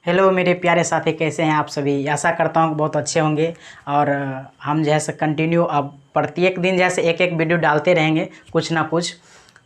Hello मेरे प्यारे साथी, कैसे हैं आप सभी। आशा करता हूँ बहुत अच्छे होंगे। और हम जैसे कंटिन्यू अब प्रत्येक दिन जैसे एक एक वीडियो डालते रहेंगे कुछ ना कुछ।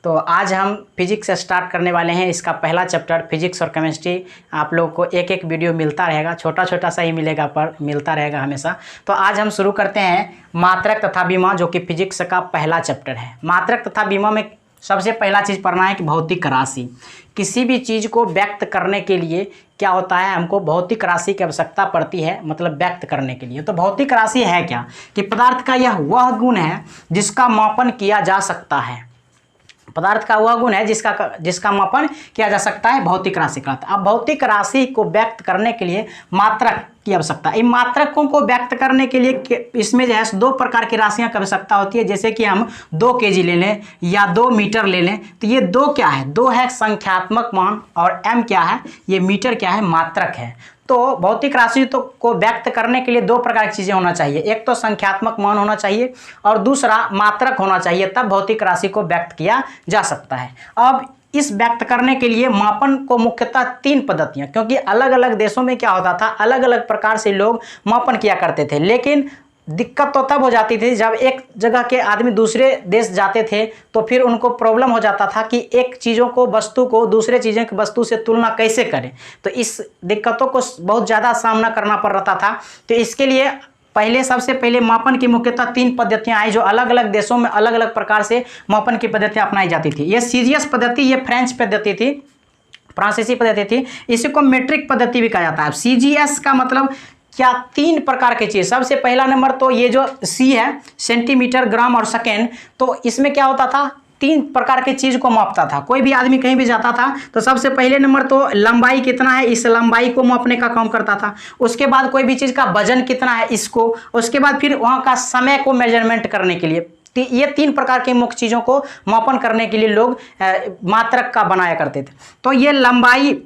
तो आज हम फिजिक्स से स्टार्ट करने वाले हैं। इसका पहला चैप्टर फिजिक्स और केमिस्ट्री आप लोग को एक एक वीडियो मिलता रहेगा, छोटा छोटा सा ही मिलेगा पर मिलता रहेगा हमेशा। तो आज हम शुरू करते हैं मात्रक तथा विमा, जो कि फिजिक्स का पहला चैप्टर है। मात्रक तथा विमा में सबसे पहला चीज़ पढ़ना है कि भौतिक राशि। किसी भी चीज़ को व्यक्त करने के लिए क्या होता है, हमको भौतिक राशि की आवश्यकता पड़ती है, मतलब व्यक्त करने के लिए। तो भौतिक राशि है क्या कि पदार्थ का यह वह गुण है जिसका मापन किया जा सकता है। पदार्थ का वह गुण है जिसका मापन किया जा सकता है, भौतिक राशि का। अब भौतिक राशि को व्यक्त करने के लिए मात्रक की आवश्यकता। इन मात्रकों को व्यक्त करने के लिए इसमें जो है दो प्रकार की राशियों की आवश्यकता होती है। जैसे कि हम 2 केजी ले लें या 2 मीटर ले लें, तो ये दो क्या है, 2 है संख्यात्मक मान और m क्या है, ये मीटर क्या है, मात्रक है। तो भौतिक राशि को व्यक्त करने के लिए दो प्रकार की चीज़ें होना चाहिए। एक तो संख्यात्मक मान होना चाहिए और दूसरा मात्रक होना चाहिए, तब भौतिक राशि को व्यक्त किया जा सकता है। अब इस व्यक्त करने के लिए मापन को मुख्यतः 3 पद्धतियां, क्योंकि अलग अलग देशों में क्या होता था, अलग अलग प्रकार से लोग मापन किया करते थे। लेकिन दिक्कत तो तब हो जाती थी जब एक जगह के आदमी दूसरे देश जाते थे, तो फिर उनको प्रॉब्लम हो जाता था कि एक चीज़ों को, वस्तु को दूसरे चीज़ों की वस्तु से तुलना कैसे करें। तो इस दिक्कतों को बहुत ज़्यादा सामना करना पड़ रहा था। तो इसके लिए सबसे पहले मापन की मुख्यतः 3 पद्धतियां आई, जो अलग अलग देशों में अलग अलग प्रकार से मापन की पद्धतियां अपनाई जाती थी। ये सीजीएस पद्धति, ये फ्रेंच पद्धति थी, फ्रांसीसी पद्धति थी। इसी को मेट्रिक पद्धति भी कहा जाता है। सीजीएस का मतलब क्या, 3 प्रकार की चीज़। सबसे पहला नंबर तो ये जो सी है, सेंटीमीटर, ग्राम और सेकेंड। तो इसमें क्या होता था, 3 प्रकार की चीज़ को मापता था। कोई भी आदमी कहीं भी जाता था तो सबसे पहले नंबर तो लंबाई कितना है, इस लंबाई को मापने का काम करता था। उसके बाद कोई भी चीज़ का वजन कितना है, इसको। उसके बाद फिर वहाँ का समय को मेजरमेंट करने के लिए। ये 3 प्रकार के मुख्य चीज़ों को मापन करने के लिए लोग मात्रक का बनाया करते थे। तो ये लंबाई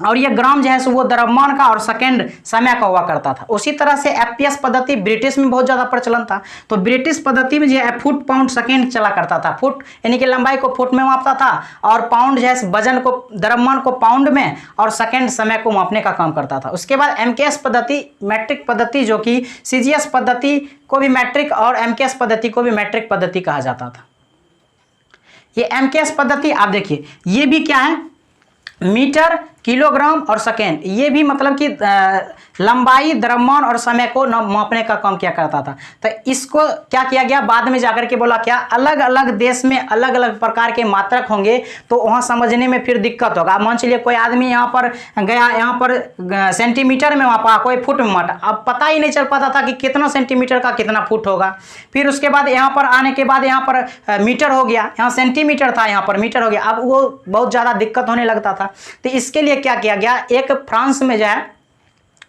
और ये ग्राम जो है सो वो द्रव्यमान का और सेकेंड समय का हुआ करता था। उसी तरह से एफपीएस पद्धति ब्रिटिश में बहुत ज़्यादा प्रचलन था। तो ब्रिटिश पद्धति में जो है फुट पाउंड सेकेंड चला करता था। फुट यानी कि लंबाई को फुट में मापता था और पाउंड जो है वजन को, द्रव्यमान को पाउंड में और सेकेंड समय को मापने का काम करता था। उसके बाद एमकेएस पद्धति, मैट्रिक पद्धति, जो कि सीजीएस पद्धति को भी मैट्रिक और एमकेएस पद्धति को भी मैट्रिक पद्धति कहा जाता था। ये एमकेएस पद्धति आप देखिए, ये भी क्या है, मीटर, किलोग्राम और सेकेंड। ये भी मतलब कि लंबाई, द्रव्यमान और समय को मापने का काम किया करता था। तो इसको क्या किया गया, बाद में जाकर के बोला क्या, अलग अलग देश में अलग अलग प्रकार के मात्रक होंगे तो वहाँ समझने में फिर दिक्कत होगा। मान चलिए कोई आदमी यहाँ पर गया, यहाँ पर सेंटीमीटर में मापा, कोई फुट में मापा, अब पता ही नहीं चल पाता था कि कितना सेंटीमीटर का कितना फुट होगा। फिर उसके बाद यहाँ पर आने के बाद यहाँ पर मीटर हो गया, यहाँ सेंटीमीटर था, यहाँ पर मीटर हो गया। अब वो बहुत ज़्यादा दिक्कत होने लगता था। तो इसके लिए क्या किया गया, एक फ्रांस में जो है,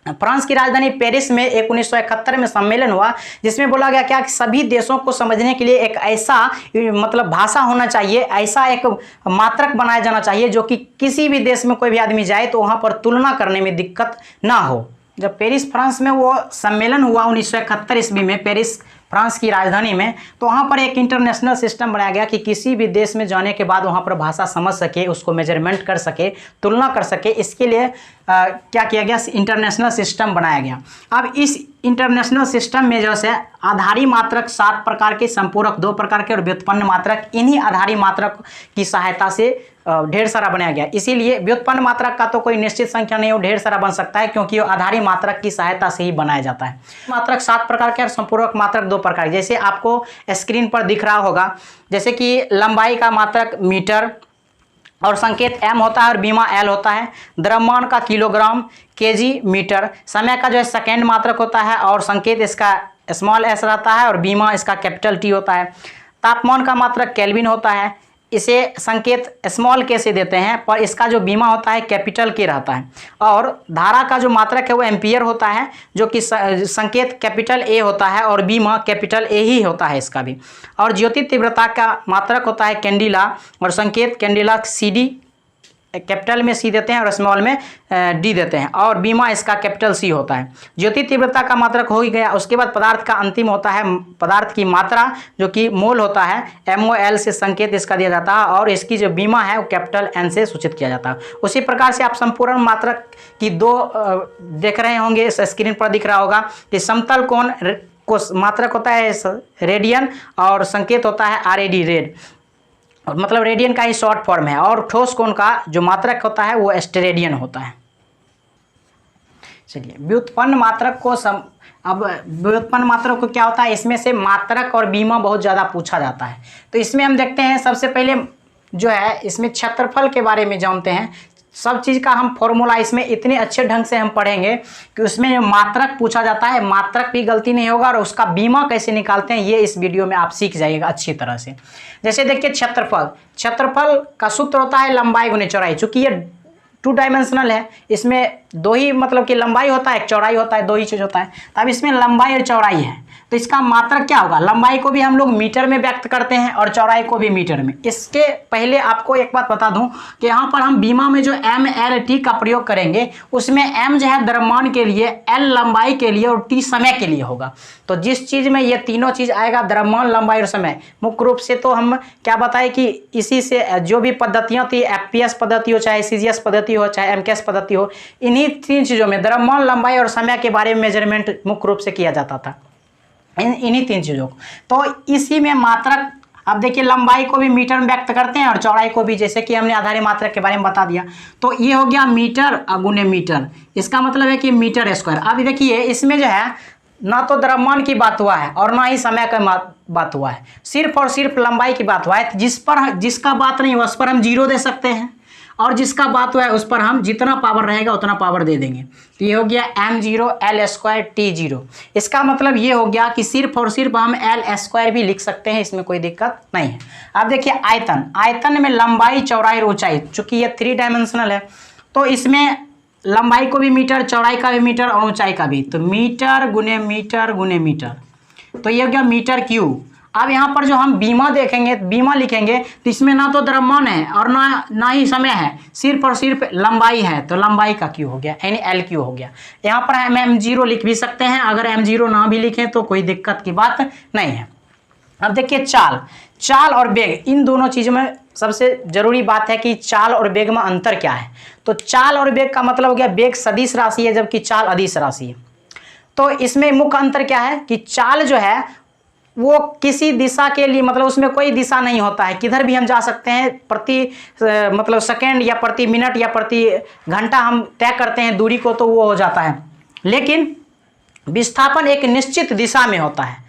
फ्रांस की राजधानी पेरिस में 1971 में सम्मेलन हुआ, जिसमें बोला गया क्या कि सभी देशों को समझने के लिए एक ऐसा मतलब भाषा होना चाहिए, ऐसा एक मात्रक बनाया जाना चाहिए जो कि किसी भी देश में कोई भी आदमी जाए तो वहाँ पर तुलना करने में दिक्कत ना हो। जब पेरिस फ्रांस में वो सम्मेलन हुआ 1971 ईस्वी में, पेरिस फ्रांस की राजधानी में, तो वहाँ पर एक इंटरनेशनल सिस्टम बनाया गया कि किसी भी देश में जाने के बाद वहाँ पर भाषा समझ सके, उसको मेजरमेंट कर सके, तुलना कर सके। इसके लिए क्या किया गया, इंटरनेशनल सिस्टम बनाया गया। अब इस इंटरनेशनल सिस्टम में जो है आधारी मात्रक 7 प्रकार के, संपूरक 2 प्रकार के और व्युत्पन्न मात्रक, इन्हीं आधारी मात्रक की सहायता से ढेर सारा बनाया गया। इसीलिए व्युत्पन्न मात्रक का तो कोई निश्चित संख्या नहीं हो, ढेर सारा बन सकता है, क्योंकि वो आधारी मात्रक की सहायता से ही बनाया जाता है। मात्रक 7 प्रकार के और संपूरक मात्रक 2 प्रकार, जैसे आपको स्क्रीन पर दिख रहा होगा। जैसे कि लंबाई का मात्रक मीटर और संकेत m होता है और बीमा l होता है। द्रव्यमान का किलोग्राम, केजी, मीटर। समय का जो है सेकेंड मात्रक होता है और संकेत इसका स्मॉल s रहता है और बीमा इसका कैपिटल T होता है। तापमान का मात्रक केल्विन होता है, इसे संकेत स्मॉल के से देते हैं, पर इसका जो बीमा होता है कैपिटल के रहता है। और धारा का जो मात्रक है वो एम्पियर होता है, जो कि संकेत कैपिटल A होता है और बीमा कैपिटल A ही होता है इसका भी। और ज्योति तीव्रता का मात्रक होता है कैंडिला और संकेत कैंडिला CD कैपिटल में सी देते हैं और स्मॉल में डी देते हैं, और बीमा इसका कैपिटल सी होता है। ज्योति तीव्रता का मात्रक हो ही गया। उसके बाद पदार्थ का अंतिम होता है पदार्थ की मात्रा, जो कि मोल होता है, MOL से संकेत इसका दिया जाता है, और इसकी जो बीमा है वो कैपिटल N से सूचित किया जाता है। उसी प्रकार से आप संपूर्ण मात्रक की दो देख रहे होंगे, स्क्रीन पर दिख रहा होगा कि समतल कोण को मात्रक होता है रेडियन और संकेत होता है RAD, रेड, मतलब रेडियन का ही शॉर्ट फॉर्म है, और ठोस कोण का जो मात्रक होता है वो स्टेरेडियन होता है। चलिए, व्युत्पन्न मात्रक को अब व्युत्पन्न मात्रक को क्या होता है, इसमें से मात्रक और बीमा बहुत ज़्यादा पूछा जाता है। तो इसमें हम देखते हैं, सबसे पहले जो है इसमें क्षेत्रफल के बारे में जानते हैं। सब चीज़ का हम फॉर्मूला इसमें इतने अच्छे ढंग से हम पढ़ेंगे कि उसमें जो मात्रक पूछा जाता है, मात्रक भी गलती नहीं होगा, और उसका बीमा कैसे निकालते हैं ये इस वीडियो में आप सीख जाइएगा अच्छी तरह से। जैसे देखिए क्षेत्रफल का सूत्र होता है लंबाई गुने चौड़ाई। चूँकि ये 2 डायमेंशनल है, इसमें दो ही मतलब कि लंबाई होता है, एक चौड़ाई होता है, दो ही चीज़ होता है। तो अब इसमें लंबाई और चौड़ाई है, तो इसका मात्रक क्या होगा, लंबाई को भी हम लोग मीटर में व्यक्त करते हैं और चौड़ाई को भी मीटर में। इसके पहले आपको एक बात बता दूं कि यहाँ पर हम बीमा में जो MLT का प्रयोग करेंगे, उसमें M जो है द्रव्यमान के लिए, L लंबाई के लिए और T समय के लिए होगा। तो जिस चीज़ में ये तीनों चीज़ आएगा, द्रव्यमान, लंबाई और समय, मुख्य रूप से तो हम क्या बताएं कि इसी से जो भी पद्धतियाँ थी, FPS पद्धति हो, चाहे CGS पद्धति हो, चाहे MKS पद्धति हो, इन्हीं 3 चीज़ों में द्रव्यमान, लंबाई और समय के बारे में मेजरमेंट मुख्य रूप से किया जाता था, इन्हीं 3 चीज़ों को। तो इसी में मात्रक, अब देखिए लंबाई को भी मीटर में व्यक्त करते हैं और चौड़ाई को भी, जैसे कि हमने आधारी मात्रक के बारे में बता दिया। तो ये हो गया मीटर गुने मीटर, इसका मतलब है कि मीटर स्क्वायर। अब देखिए इसमें जो है ना तो द्रव्यमान की बात हुआ है और ना ही समय का बात हुआ है, सिर्फ और सिर्फ लंबाई की बात हुआ है। जिसका बात नहीं हुआ उस पर हम 0 दे सकते हैं, और जिसका बात हुआ है उस पर हम जितना पावर रहेगा उतना पावर दे देंगे। तो ये हो गया M0 L² T0। इसका मतलब ये हो गया कि सिर्फ और सिर्फ हम L² भी लिख सकते हैं, इसमें कोई दिक्कत नहीं है। अब देखिए आयतन में लंबाई, चौड़ाई और ऊंचाई, चूंकि ये 3 डायमेंशनल है तो इसमें लंबाई को भी मीटर, चौड़ाई का भी मीटर और ऊंचाई का भी, तो मीटर गुने मीटर गुने मीटर, तो ये हो गया मीटर क्यूब। अब यहाँ पर जो हम बीमा देखेंगे, बीमा लिखेंगे, तो इसमें ना तो द्रव्यमान है और ना ही समय है, सिर्फ और सिर्फ लंबाई है, तो लंबाई का क्यू हो गया, यानी LQ हो गया। यहाँ पर हम M0 लिख भी सकते हैं, अगर M0 ना भी लिखें तो कोई दिक्कत की बात नहीं है। अब देखिए चाल और वेग, इन दोनों चीज़ों में सबसे जरूरी बात है कि चाल और वेग में अंतर क्या है। तो चाल और वेग का मतलब हो गया, वेग सदिश राशि है जबकि चाल अदिश राशि है। तो इसमें मुख्य अंतर क्या है कि चाल जो है वो किसी दिशा के लिए, मतलब उसमें कोई दिशा नहीं होता है, किधर भी हम जा सकते हैं, प्रति मतलब सेकेंड या प्रति मिनट या प्रति घंटा हम तय करते हैं दूरी को, तो वो हो जाता है। लेकिन विस्थापन एक निश्चित दिशा में होता है,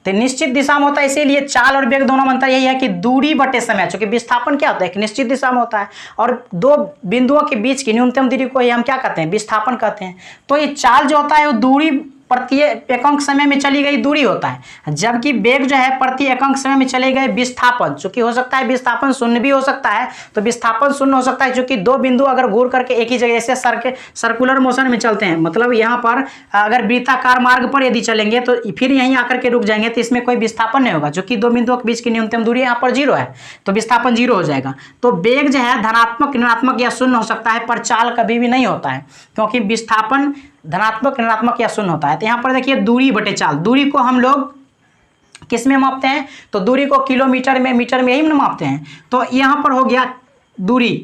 तो निश्चित दिशा में होता है, इसीलिए चाल और वेग दोनों में अंतर यही है कि दूरी बटे समय। चूंकि विस्थापन क्या होता है, एक निश्चित दिशा में होता है, और दो बिंदुओं के बीच की न्यूनतम दूरी को ही हम क्या कहते हैं, विस्थापन कहते हैं। तो ये चाल जो होता है वो दूरी प्रति एकांक समय में चली गई दूरी होता है, जबकि वेग जो है प्रति एकांक समय में चले गए विस्थापन। चूंकि हो सकता है विस्थापन शून्य भी हो सकता है, तो विस्थापन शून्य हो सकता है क्योंकि दो बिंदु अगर घूर करके एक ही जगह से सर्कुलर मोशन में चलते हैं, मतलब यहाँ पर अगर वृत्ताकार मार्ग पर यदि चलेंगे तो फिर यहीं आकर के रुक जाएंगे, तो इसमें कोई विस्थापन नहीं होगा, क्योंकि दो बिंदुओं के बीच की न्यूनतम दूरी यहाँ पर 0 है, तो विस्थापन 0 हो जाएगा। तो वेग जो है धनात्मक, ऋणात्मक या शून्य हो सकता है, पर चाल कभी भी नहीं होता है, क्योंकि विस्थापन धनात्मक, ऋणात्मक या शून्य होता है। तो यहाँ पर देखिए दूरी बटे चाल, दूरी को हम लोग किस में मापते हैं, तो दूरी को किलोमीटर में, मीटर में यही मापते हैं। तो यहाँ पर हो गया दूरी,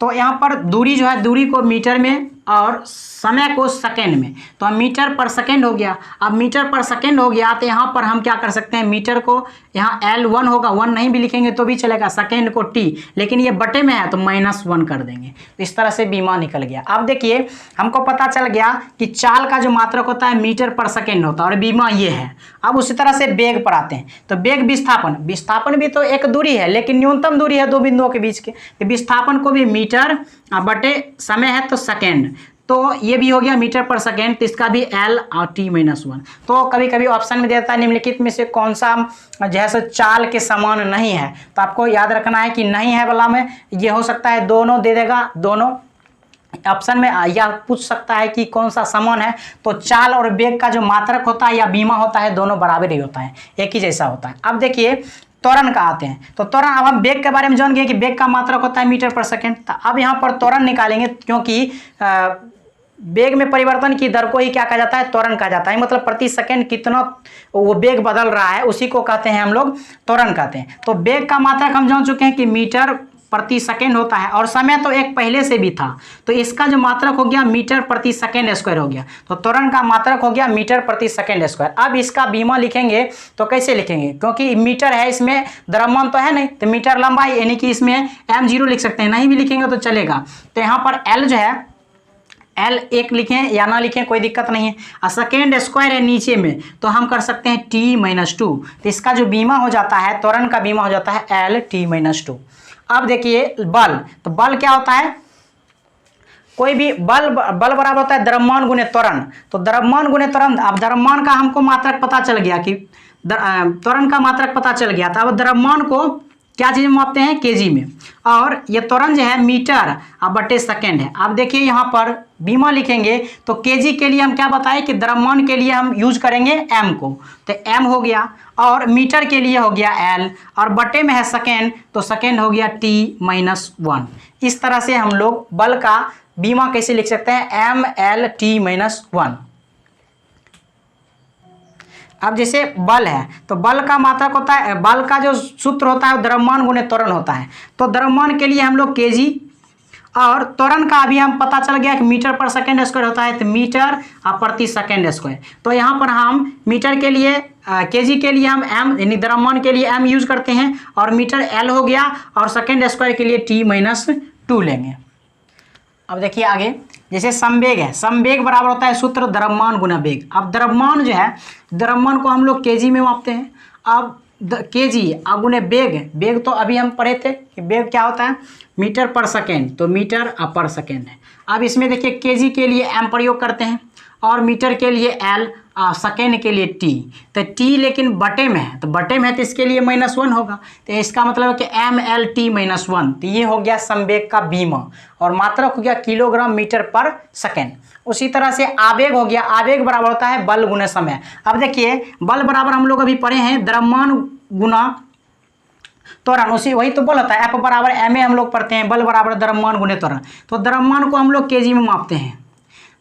तो यहाँ पर दूरी जो है, दूरी को मीटर में और समय को सेकेंड में, तो मीटर पर सेकेंड हो गया। अब मीटर पर सेकेंड हो गया तो यहाँ पर हम क्या कर सकते हैं, मीटर को यहाँ L1 होगा, 1 नहीं भी लिखेंगे तो भी चलेगा, सेकेंड को T, लेकिन ये बटे में है तो -1 कर देंगे। तो इस तरह से बीमा निकल गया। अब देखिए हमको पता चल गया कि चाल का जो मात्रक होता है मीटर पर सेकेंड होता है और बीमा ये है। अब उसी तरह से वेग पर आते हैं, तो वेग विस्थापन भी तो एक दूरी है, लेकिन न्यूनतम दूरी है दो बिंदुओं के बीच के, तो विस्थापन को भी मीटर बटे समय है तो सेकेंड, तो ये भी हो गया मीटर पर सेकेंड, तो इसका भी L और T-1। तो कभी कभी ऑप्शन में देता है निम्नलिखित में से कौन सा जैसे चाल के समान नहीं है, तो आपको याद रखना है कि नहीं है वाला में ये हो सकता है दोनों दे देगा, दोनों ऑप्शन में, या पूछ सकता है कि कौन सा समान है, तो चाल और वेग का जो मात्रक होता है या बीमा होता है दोनों बराबर ही होता है, एक ही जैसा होता है। अब देखिए त्वरण का आते हैं। तो त्वरण, अब हम वेग के बारे में जान गए कि वेग का मात्रक होता है मीटर पर सेकेंड। तो अब यहाँ पर त्वरण निकालेंगे, क्योंकि वेग में परिवर्तन की दर को ही क्या कहा जाता है, त्वरण कहा जाता है। मतलब प्रति सेकंड कितना वो वेग बदल रहा है, उसी को कहते हैं हम लोग त्वरण कहते हैं। तो वेग का मात्रक हम जान चुके हैं कि मीटर प्रति सेकंड होता है, और समय तो एक पहले से भी था, तो इसका जो मात्रक हो गया मीटर प्रति सेकंड स्क्वायर हो गया। तो त्वरण का मात्रक हो गया मीटर प्रति सेकंड स्क्वायर। अब इसका बीमा लिखेंगे तो कैसे लिखेंगे, क्योंकि मीटर है, इसमें द्रव्यमान तो है नहीं, तो मीटर लंबाई यानी कि इसमें m0 लिख सकते हैं, नहीं भी लिखेंगे तो चलेगा। तो यहाँ पर l जो है, L एक लिखें या ना लिखें कोई दिक्कत नहीं है, और सेकेंड स्क्वायर है नीचे में, तो हम कर सकते हैं t-2। तो इसका जो बीमा हो जाता है, त्वरण का बीमा हो जाता है L t-2। अब देखिए बल, तो बल क्या होता है, कोई भी बल बराबर होता है द्रव्यमान गुणे त्वरण। तो द्रव्यमान गुणे त्वरण, अब द्रव्यमान का हमको मात्रक पता चल गया कि त्वरण का मात्रक पता चल गया था। अब द्रव्यमान को क्या चीज़ में मापते हैं, केजी में, और ये त्वरण जो है मीटर अब बटे सेकेंड है। अब देखिए यहाँ पर बीमा लिखेंगे तो केजी के लिए हम क्या बताएं कि द्रव्यमान के लिए हम यूज करेंगे एम को, तो एम हो गया, और मीटर के लिए हो गया एल, और बटे में है सेकेंड, तो सेकेंड हो गया t-1। इस तरह से हम लोग बल का बीमा कैसे लिख सकते हैं, ml t-1। अब जैसे बल है, तो बल का मात्रक होता है, बल का जो सूत्र होता है द्रव्यमान गुणे त्वरण होता है। तो द्रव्यमान के लिए हम लोग केजी, और त्वरण का अभी हम पता चल गया कि मीटर पर सेकेंड स्क्वायर होता है, तो मीटर प्रति सेकेंड स्क्वायर। तो यहाँ पर हम मीटर के लिए केजी के लिए हम एम यानी द्रव्यमान के लिए एम यूज करते हैं, और मीटर एल हो गया, और सेकेंड स्क्वायर के लिए t-2 लेंगे। अब देखिए आगे, जैसे संवेग है, संवेग बराबर होता है सूत्र द्रव्यमान गुना वेग। अब द्रव्यमान जो है, द्रव्यमान को हम लोग केजी में मापते हैं। अब केजी अब गुने वेग, वेग तो अभी हम पढ़े थे कि वेग क्या होता है, मीटर पर सेकेंड, तो मीटर पर सेकेंड है। अब इसमें देखिए केजी के लिए एम प्रयोग करते हैं, और मीटर के लिए एल, सेकेंड के लिए टी। तो टी लेकिन बटे में है, तो बटे में है तो इसके लिए -1 होगा, तो इसका मतलब है कि ml t-1। तो ये हो गया संवेग का बीमा, और मात्रक हो गया किलोग्राम मीटर पर सेकेंड। उसी तरह से आवेग हो गया, आवेग बराबर होता है बल गुने समय। अब देखिए बल बराबर हम लोग अभी पढ़े हैं द्रव्यमान गुना त्वरण, उसी वही तो बल होता है, F बराबर ma हम लोग पढ़ते हैं, बल बराबर द्रव्यमान गुने त्वरण। तो द्रव्यमान को हम लोग केजी में मापते हैं,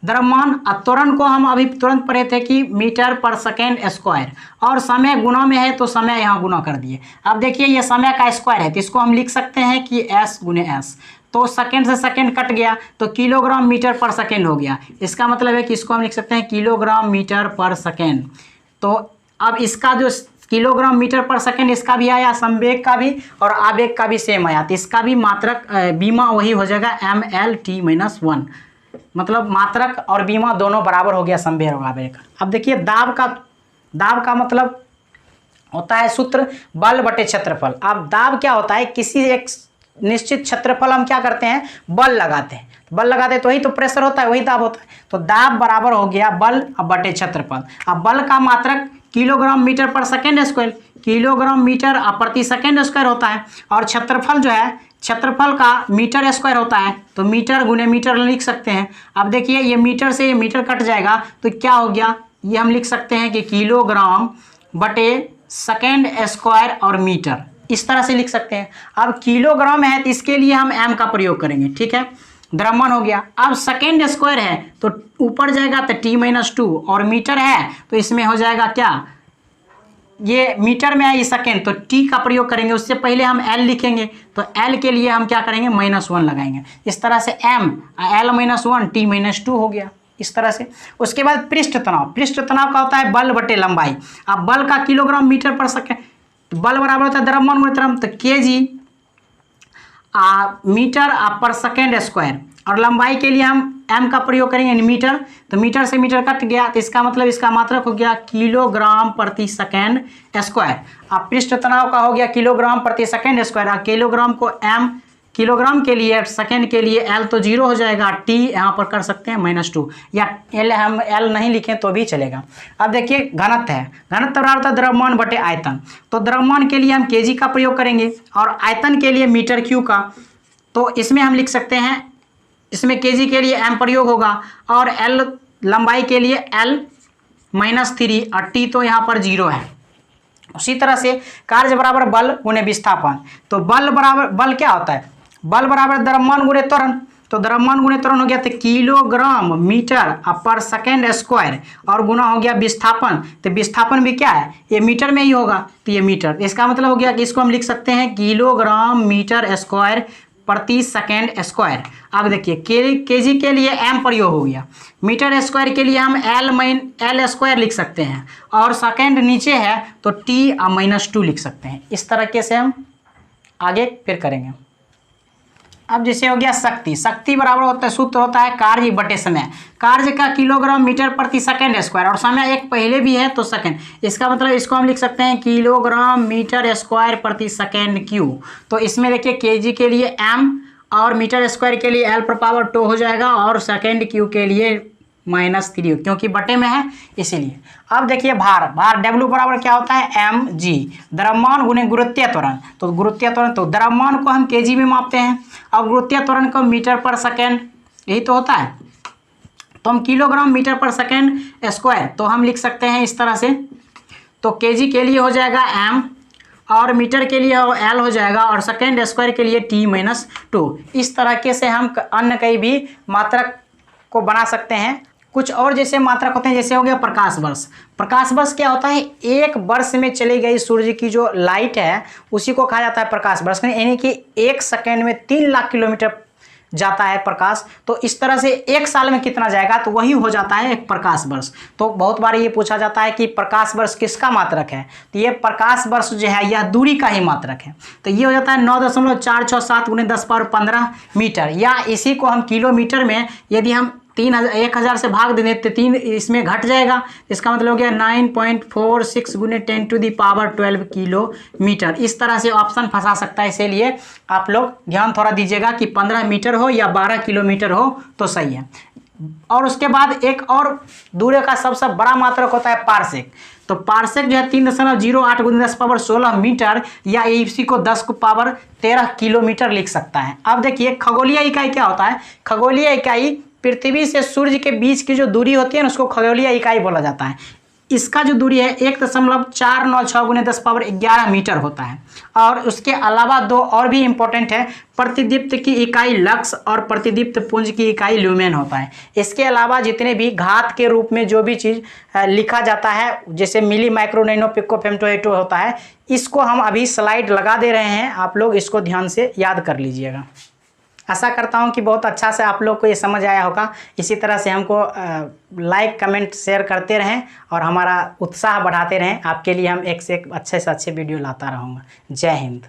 द्रव्यमान। त्वरण को हम अभी तुरंत पढ़े थे कि मीटर पर सेकेंड स्क्वायर, और समय गुना में है तो समय यहाँ गुना कर दिए। अब देखिए ये समय का स्क्वायर है, तो इसको हम लिख सकते हैं कि s गुने s, तो सेकेंड से सेकेंड कट गया तो किलोग्राम मीटर पर सेकेंड हो गया। इसका मतलब है कि इसको हम लिख सकते हैं किलोग्राम मीटर पर सेकेंड। तो अब इसका जो किलोग्राम मीटर पर सेकेंड इसका भी आया, संवेग का भी और आवेग का भी सेम आया, तो इसका भी मात्रक बीमा वही हो जाएगा ml t-1। मतलब मात्रक और बीमा दोनों बराबर हो गया संवेग और आवेग का। अब देखिए दाब का मतलब होता है सूत्र बल बटे क्षेत्रफल। अब दाब क्या होता है, किसी एक निश्चित क्षेत्रफल हम क्या करते हैं, बल लगाते हैं, बल लगाते हैं तो वही तो प्रेशर होता है, वही दाब होता है। तो दाब बराबर हो गया बल बटे क्षेत्रफल। अब बल का मात्रक किलोग्राम मीटर पर सेकेंड स्क्वायर, किलोग्राम मीटर प्रति सेकेंड स्क्वायर होता है, और क्षेत्रफल जो है, क्षेत्रफल का मीटर स्क्वायर होता है, तो मीटर गुने मीटर लिख सकते हैं। अब देखिए ये मीटर से ये मीटर कट जाएगा तो क्या हो गया, ये हम लिख सकते हैं कि किलोग्राम बटे सेकेंड स्क्वायर और मीटर, इस तरह से लिख सकते हैं। अब किलोग्राम है तो इसके लिए हम एम का प्रयोग करेंगे, ठीक है, द्रव्यमान हो गया। अब सेकेंड स्क्वायर है तो ऊपर जाएगा तो t-2, और मीटर है तो इसमें हो जाएगा क्या, ये मीटर में है ये सेकेंड, तो t का प्रयोग करेंगे। उससे पहले हम l लिखेंगे, तो l के लिए हम क्या करेंगे, -1 लगाएंगे। इस तरह से m l-1 t-2 हो गया, इस तरह से। उसके बाद पृष्ठ तनाव, पृष्ठ तनाव का होता है बल बटे लंबाई। अब बल का किलोग्राम मीटर पर सेकेंड, बल बराबर होता है द्रव्यमान गुणे त्वरण, तो केजी मीटर पर सेकेंड स्क्वायर, और लंबाई के लिए हम m का प्रयोग करेंगे मीटर, तो मीटर से मीटर कट गया, तो इसका मतलब इसका मात्रक हो गया किलोग्राम प्रति सेकेंड स्क्वायर। अब पृष्ठ तनाव का हो गया किलोग्राम प्रति सेकेंड स्क्वायर, और किलोग्राम को m, किलोग्राम के लिए सेकेंड के लिए l तो 0 हो जाएगा, t यहाँ पर कर सकते हैं -2, या l हम l नहीं लिखें तो भी चलेगा। अब देखिए घनत्व है, घनत्व बराबर होता है द्रव्यमान बटे आयतन। तो द्रव्यमान के लिए हम केजी का प्रयोग करेंगे, और आयतन के लिए मीटर क्यू का, तो इसमें हम लिख सकते हैं, इसमें केजी के लिए m प्रयोग होगा, और l लंबाई के लिए l -3, और t तो यहाँ पर 0 है, उसी तरह से कार्य बराबर बल गुणे विस्थापन। तो बल बराबर, बल क्या होता है, बल बराबर द्रव्यमान गुणे त्वरण। तो द्रव्यमान गुणे त्वरण हो गया तो किलोग्राम मीटर पर सेकेंड स्क्वायर, और गुना हो गया विस्थापन। तो विस्थापन भी क्या है, ये मीटर में ही होगा, तो ये मीटर। इसका मतलब हो गया कि इसको हम लिख सकते हैं किलोग्राम मीटर स्क्वायर प्रति सेकेंड स्क्वायर। अब देखिए केजी के लिए एम प्रयोग हो गया, मीटर स्क्वायर के लिए हम एल स्क्वायर लिख सकते हैं, और सेकेंड नीचे है तो टी -2 लिख सकते हैं। इस तरीके से हम आगे फिर करेंगे। अब जैसे हो गया शक्ति, शक्ति बराबर होता है, सूत्र होता है कार्य बटे समय। कार्य का किलोग्राम मीटर प्रति सेकेंड स्क्वायर, और समय एक पहले भी है तो सेकेंड। इसका मतलब इसको हम लिख सकते हैं किलोग्राम मीटर स्क्वायर प्रति सेकेंड क्यू। तो इसमें देखिए केजी के लिए एम, और मीटर स्क्वायर के लिए एल पर पावर 2 हो जाएगा, और सेकेंड क्यू के लिए -3, क्योंकि बटे में है इसीलिए। अब देखिए भार, भार डब्ल्यू बराबर क्या होता है एम जी, द्रव्यमान गुणे गुरुत्वीय त्वरण। तो गुरुत्वीय त्वरण, तो द्रव्यमान को हम केजी में मापते हैं और गुरुत्वीय त्वरण को मीटर पर सेकेंड, यही तो होता है। तो हम किलोग्राम मीटर पर सेकेंड स्क्वायर तो हम लिख सकते हैं इस तरह से। तो केजी के लिए हो जाएगा एम, और मीटर के लिए एल हो जाएगा, और सेकेंड स्क्वायर के लिए T-2। इस तरीके से हम अन्य कई भी मात्रक को बना सकते हैं। कुछ और जैसे मात्रक होते हैं, जैसे हो गया प्रकाश वर्ष। प्रकाश वर्ष क्या होता है, एक वर्ष में चली गई सूर्य की जो लाइट है उसी को कहा जाता है प्रकाश वर्ष, यानी कि 1 सेकेंड में 3 लाख किलोमीटर जाता है प्रकाश। तो इस तरह से 1 साल में कितना जाएगा, तो वही हो जाता है एक प्रकाश वर्ष। तो बहुत बार ये पूछा जाता है कि प्रकाश वर्ष किसका मात्रक है, तो ये प्रकाश वर्ष जो है यह दूरी का ही मात्रक है। तो ये हो जाता है 9.467 × 10⁻15 मीटर, या इसी को हम किलोमीटर में यदि हम 1000 से भाग देंगे तो 3 इसमें घट जाएगा। इसका मतलब हो गया 9.46 × 10⁻12 किलोमीटर। इस तरह से ऑप्शन फंसा सकता है, इसीलिए आप लोग ध्यान थोड़ा दीजिएगा कि 15 मीटर हो या 12 किलोमीटर हो तो सही है। और उसके बाद एक और दूरी का सबसे बड़ा मात्रक होता है पारसेक। तो पारसेक जो है 3.08 × 10⁻16 मीटर, या इसी को 10⁻13 किलोमीटर लिख सकता है। अब देखिए खगोलीय इकाई क्या होता है, खगोलीय इकाई पृथ्वी से सूर्य के बीच की जो दूरी होती है ना उसको खगोलीय इकाई बोला जाता है। इसका जो दूरी है 1.496 × 10⁻11 मीटर होता है। और उसके अलावा 2 और भी इम्पोर्टेंट है, प्रतिदीप्त की इकाई लक्स और प्रतिदीप्त पुंज की इकाई ल्यूमेन होता है। इसके अलावा जितने भी घात के रूप में जो भी चीज़ लिखा जाता है, जैसे मिली, माइक्रो, नैनो, पिको, फेम्टो होता है, इसको हम अभी स्लाइड लगा दे रहे हैं, आप लोग इसको ध्यान से याद कर लीजिएगा। आशा करता हूं कि बहुत अच्छा से आप लोग को ये समझ आया होगा। इसी तरह से हमको लाइक, कमेंट, शेयर करते रहें और हमारा उत्साह बढ़ाते रहें। आपके लिए हम एक से एक अच्छे से अच्छे वीडियो लाता रहूँगा। जय हिंद।